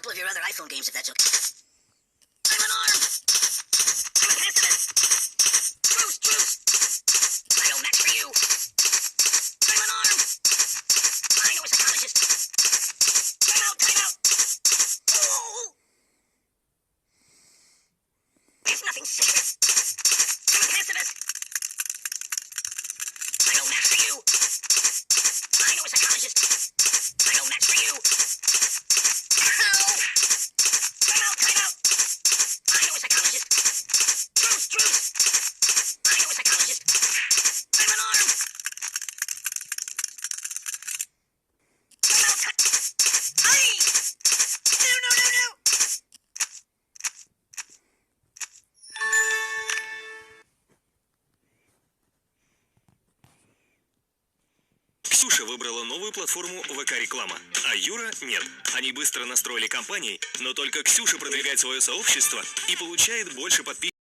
couple of your other iPhone games if that's okay. I'm an arm! I'm a pacifist! Truce, truce! I don't match for you! I'm an arm! I know a psychologist! Time out, time out! Oh! There's nothing sacred! I'm a pacifist! I don't match for you! I know a psychologist! I don't match for you! Ow! Time out, time out! I know a psychologist! Truce, truce! I know a psychologist! I'm an arm! Time out, time... Aye! No, no, no, no! Ксюша выбрала новую платформу ВК-реклама, а Юра нет. Они быстро настроили компании, но только Ксюша продвигает свое сообщество и получает больше подписчиков.